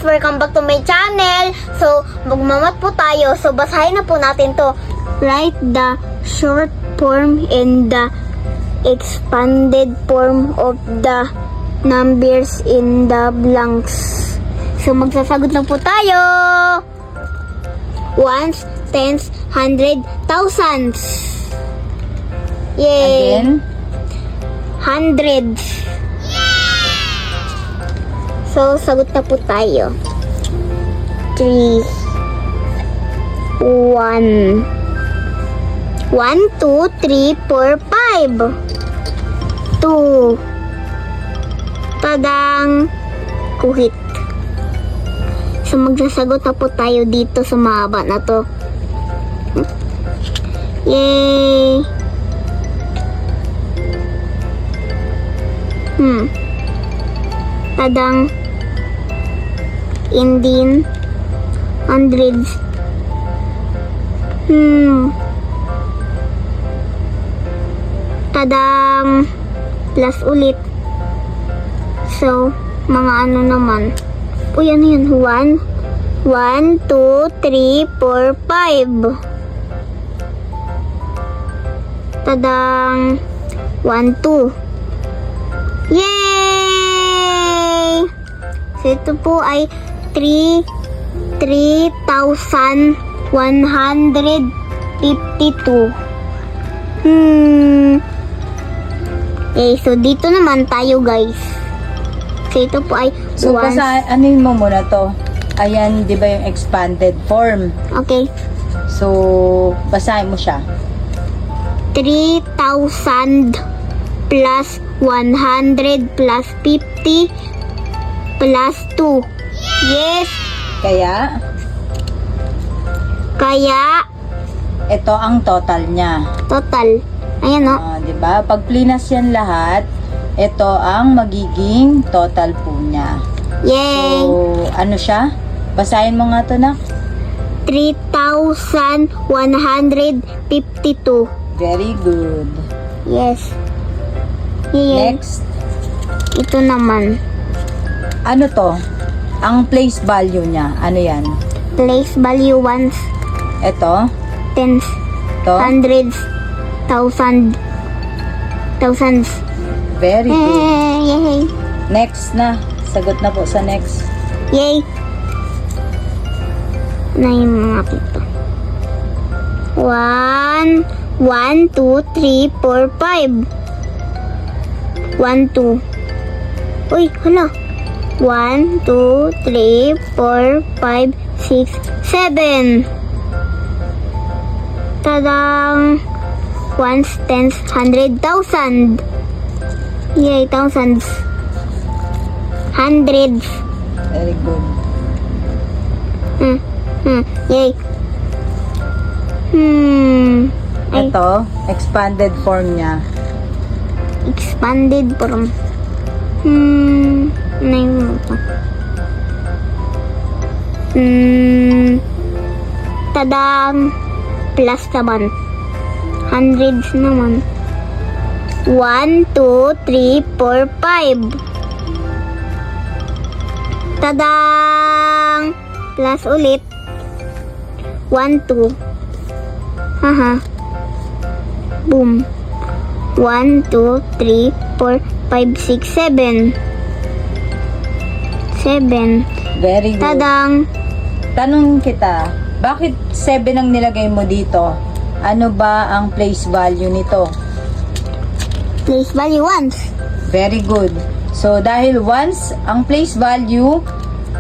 welcome back to my channel. So, magmamat po tayo. So, basahin na po natin to. Write the short form and the expanded form of the numbers in the blanks. So, magsasagot na po tayo. Ones, tens, hundred, thousands. Yay! Again, Hundreds. So, sagot na po tayo. 3, 1. 1, 2, 3, 4, 5. 2. Tadang. Kuhit. So, magsasagot na po tayo dito sa mahaba na to. Yay! Tadang. Indian. Hundreds. Tadang. Plus ulit. So, mga ano naman. Uy, ano yun? 1, 2, 3, 4, 5. Tadang. 1, 2. Yay! So, ito po ay 3,152. Okay, so dito naman tayo, guys. So, ito po ay so anuin mo muna to. Ayan, di ba yung expanded form? Okay. So, basahin mo siya. 3,000 plus 100 plus 50 plus 2. Yes! Kaya, ito ang total niya. Total. Ayan o. Di ba? Pag plinas yan lahat, ito ang magiging total po niya. Yay! So, ano siya? Basahin mo nga to na. 3,152. Very good. Yes. Yay. Next, Ito naman. ano to? Ang place value niya. Ano yan? Place value ones, Ito? tens, To? hundreds, thousands. Very good. Yay! Next na. Sagot na po sa next. Yay! Na yung mga pito. 1, 2, 3, 4, 5. 1, 2. Uy, hala. 1, 2, 3, 4, 5, 6, 7. Tadang! Ones, tens, 100,000. Yay, thousands. Hundreds. Very good. Yay. Ay, Ito, expanded form niya. expanded form. Ano yung ito? Tadang. Plus naman. Hundreds naman. 1, 2, 3, 4, 5. Tadang! Plus ulit. 1, 2. Haha. Boom. 1, 2, 3, 4, 5, 6, 7. 7. Very good. Tadang! Tanong kita, bakit 7 ang nilagay mo dito? Ano ba ang place value nito? Place value ones. Very good. So, dahil once ang place value,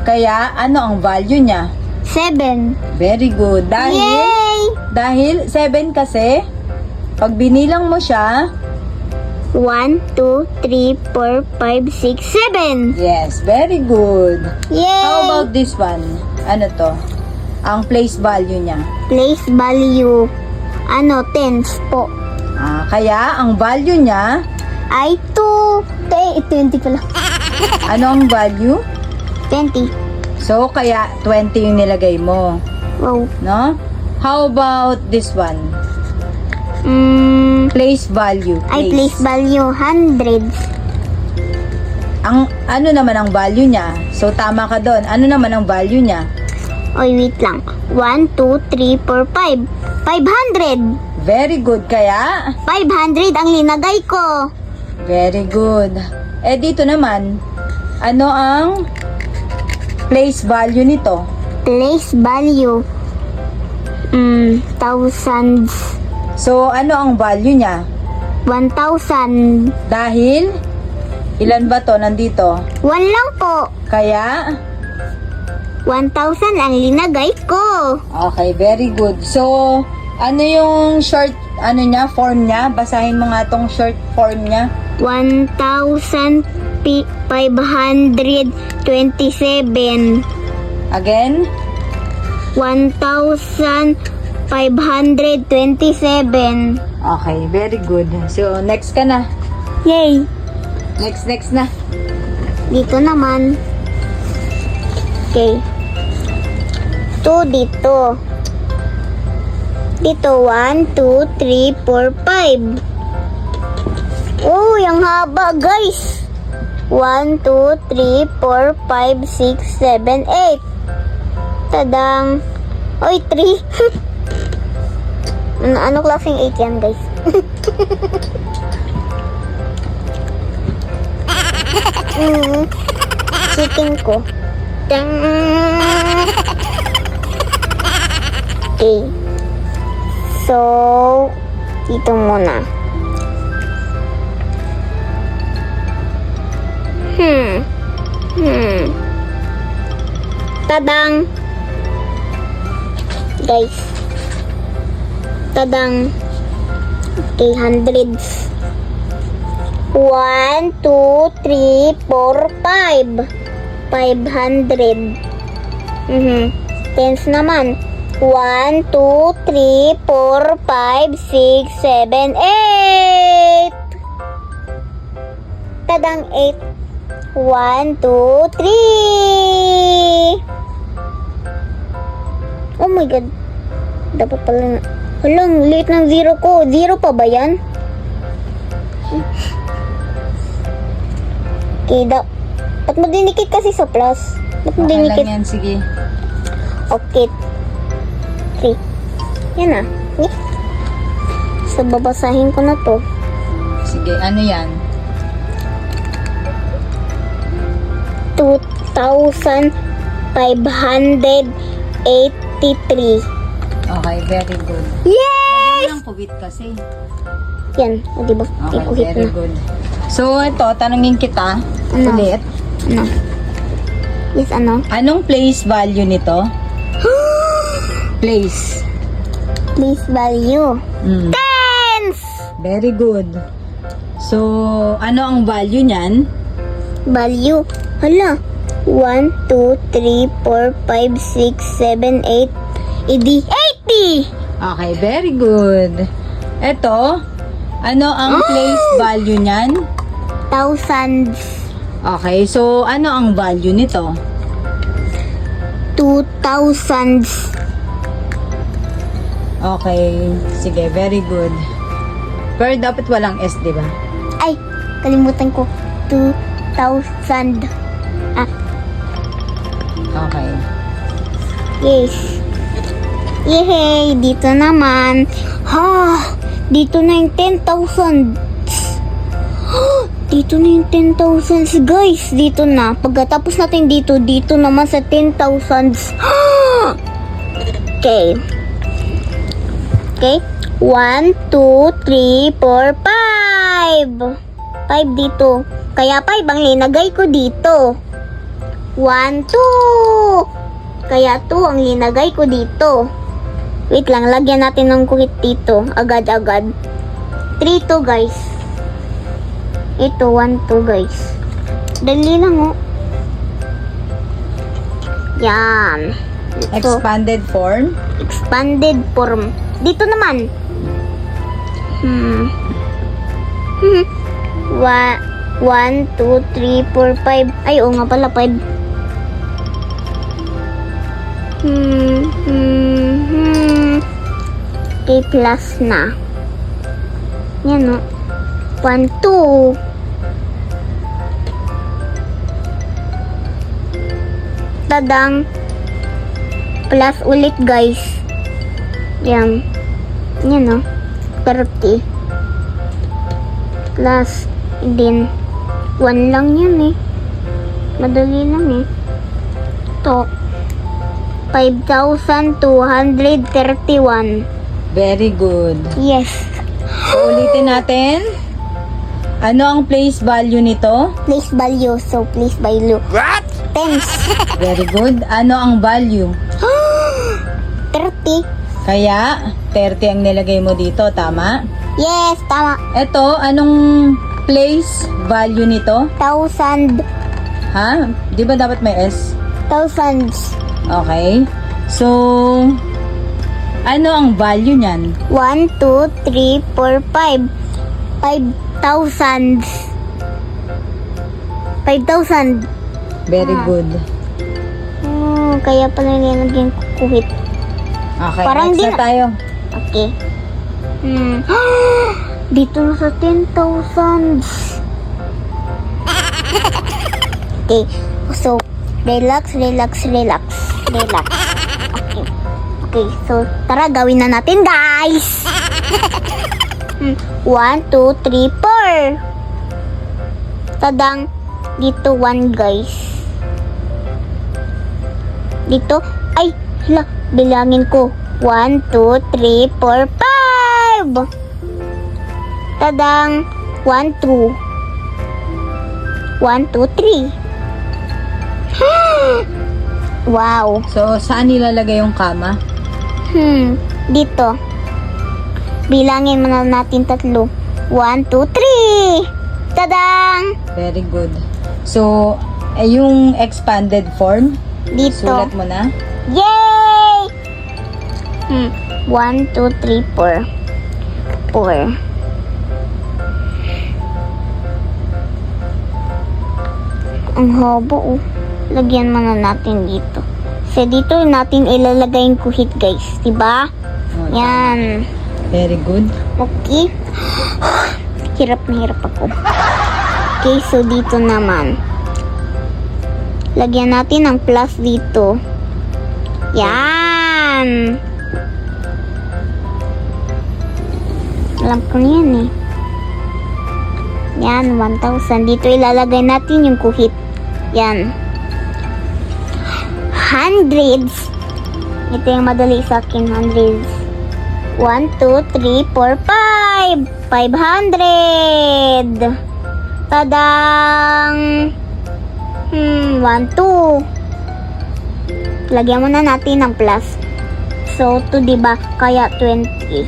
kaya ano ang value niya? 7. Very good. Dahil 7 kasi, pag binilang mo siya, 1, 2, 3, 4, 5, 6, 7. yes, very good. Yay! How about this one? Ano to? Ang place value niya. Place value, tens po. Kaya, ang value niya, Ay, 20 pala. ano ang value? 20. So, kaya 20 yung nilagay mo. Wow. No? How about this one? Place value. Ay, place value, hundreds. Ang ano naman ang value niya? So, tama ka doon. Ano naman ang value niya? Oy, wait lang. 1, 2, 3, 4, 5. 500. Very good. Kaya, 500 ang linagay ko. very good. Eh, dito naman, ano ang place value nito? Place value. Thousands. So, ano ang value niya? 1,000. Dahil, ilan ba to nandito? 1 lang po. Kaya, 1,000 ang linagay ko. okay, very good. So, ano yung short, form niya? Basahin mo nga tong short form niya. 1,527. Again, 1,527. okay, very good. So, next ka na. Yay! Next na. Dito naman. Okay. 2 dito. Dito, 1, 2, 3, 4, 5. Oh, yung haba, guys. 1, 2, 3, 4, 5, 6, 7, 8. Tadang. Oy, 3. ano klaseng 8 yan, guys? Cheating ko. Tang. Okay. So, dito muna. Tadang. Guys. Tadang. Okay, hundreds. 1, 2, 3, 4, 5. 500. Tens naman. 1, 2, 3, 4, 5, 6, 7, 8. Tadang 8. 1, 2, 3. Oh my God. Dapat pala na. Halang, late ng 0 ko. 0 pa ba yan? Okay, ba't mo dinikit kasi sa plus? Ba't mo Okay dinikit? lang yan, sige. Okay. 3. Yan na. So, babasahin ko na to. Sige, ano yan? 2,583. Okay, very good. Yes! Lagyan mo ng kuwit kasi. Yan. O, diba? Okay, Ikuhit very na. good. So, ito, tanungin kita Ano? ulit. Ano? Yes, ano? Anong place value nito? Place. Place value. Mm. Tens! Very good. So, ano ang value niyan? Value. Hala. 1, 2, 3, 4, 5, 6, 7, 8. Idi 80! Okay, very good. Ito, ano ang place value niyan? Thousands. Okay, so ano ang value nito? 2,000. Okay, sige, very good. Pero dapat walang S, di ba? Ay, kalimutan ko. 2,000. Ah, Okay. yes. Yehey! Dito naman. Ha! Dito na yung 10,000. Dito na yung 10,000 guys. Dito na. Pagkatapos natin dito, dito naman sa 10,000. Okay. Okay. 1, 2, 3, 4, 5. 5 dito. Kaya 5 ang linagay ko dito. 1, 2. Kaya 2 ang linagay ko dito. Wait lang, lagyan natin ng kuhit dito. Agad-agad. 3, 2 guys. Ito, 1, 2 guys. Dali lang oh. Yan. Ito, Expanded form? expanded form. Dito naman. 1, 2, 3, 4, 5. Ay, oo nga pala, 5. Okay, plus na. Yan o. 1, 2. Tadang. Plus ulit guys. Yan. Yan o. 30. Plus. Din. 1 lang yan eh. Madali lang eh. Ito. 5,231. Very good. Yes. So, ulitin natin. Ano ang place value nito? Place value. So, place value. What? Tens. Very good. Ano ang value? 30. Kaya, 30 ang nilagay mo dito, tama? Yes, tama. Ito, anong place value nito? 1,000. Ha? Di ba dapat may S? Thousands. Okay. So, ano ang value niyan? 1, 2, 3, 4, 5. 5,000. 5,000. Very good. Kaya pala nilagyan ko kuhit. Okay, Parang next di na tayo. Okay. Dito na sa 10,000. Okay. So, relax, relax, relax. Relax. Okay. Okay. So, tara gawin na natin, guys. 1, 2, 3, 4. Tadang. Dito 1, guys. Dito. Ay, hala. Bilangin ko. 1, 2, 3, 4, 5. Tadang. 1, 2. 1, 2, 3. Wow. So, saan nilalagay yung kama? Dito. Bilangin muna natin 3. 1, 2, 3. Tadang! Very good. So, yung expanded form, Dito. sulat mo na. Yay! 1, 2, 3, 4. 4. Ang haba oh. Lagyan muna natin dito. Kasi dito natin ilalagay yung kuhit guys. Diba? Oh, Yan. very good. Okay. Hirap na hirap ako. Okay, so dito naman. Lagyan natin ng plus dito. Yan. Alam ko na yan eh. Yan, 1,000. Dito ilalagay natin yung kuhit. Yan. Hundreds. Ito yung madali sa akin, hundreds. 1, 2, 3, 4, 5. 500. Tadang! 1, 2. Lagyan mo na natin ng plus. So, 2 diba? Kaya 20.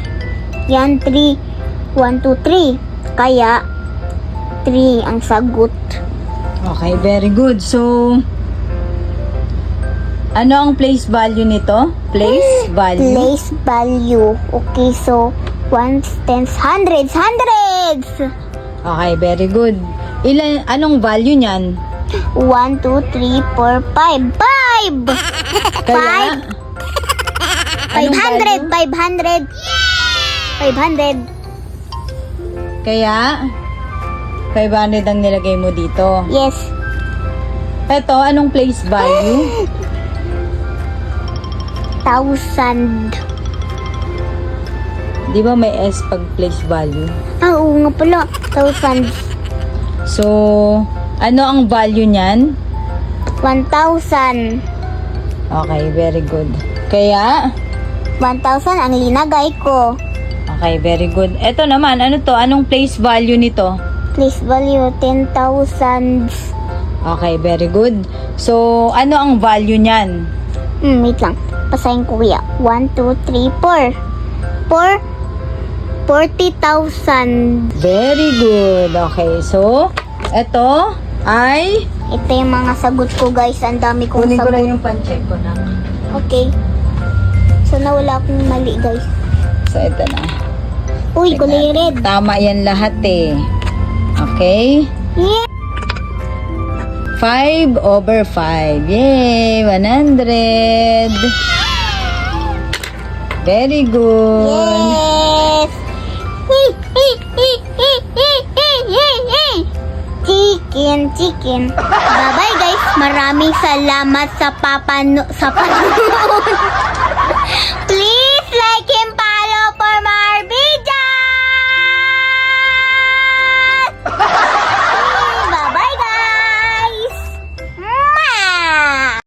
Yan, 3. 1, 2, 3. Kaya 3 ang sagot. Okay, very good. So, ano ang place value nito? Place value? Place value. Okay, so 1, 10, hundreds. Hundreds! Okay, very good. Anong value niyan? 1, 2, 3, 4, 5. 5! Kaya, anong 500! value? 500! Kaya, 500 ang nilagay mo dito. Yes. Ito, anong place value? 1,000. Di ba may S pag place value? Oo nga pala. 1,000. So, ano ang value niyan? 1,000. Okay, very good. Kaya, 1,000 ang linagay ko. okay, very good. Ito naman, ano to? Anong place value nito? Place value 10,000. Okay, very good. So, ano ang value niyan? Wait lang. Pasahin ko kuya. 1, 2, 3, 4. 40,000. Very good. Okay, so, ito ay... Ito yung mga sagot ko guys. Ang dami kong Kunin ko sagot. lang yung pan-check ko na. Okay. So, nawala akong mali guys. So, ito na. Uy, kulay red. Tama yan lahat eh. Okay? Yeah. 5 over 5. Yay! 100. Very good. Yes. Chicken. Bye-bye guys. Maraming salamat sa panonood.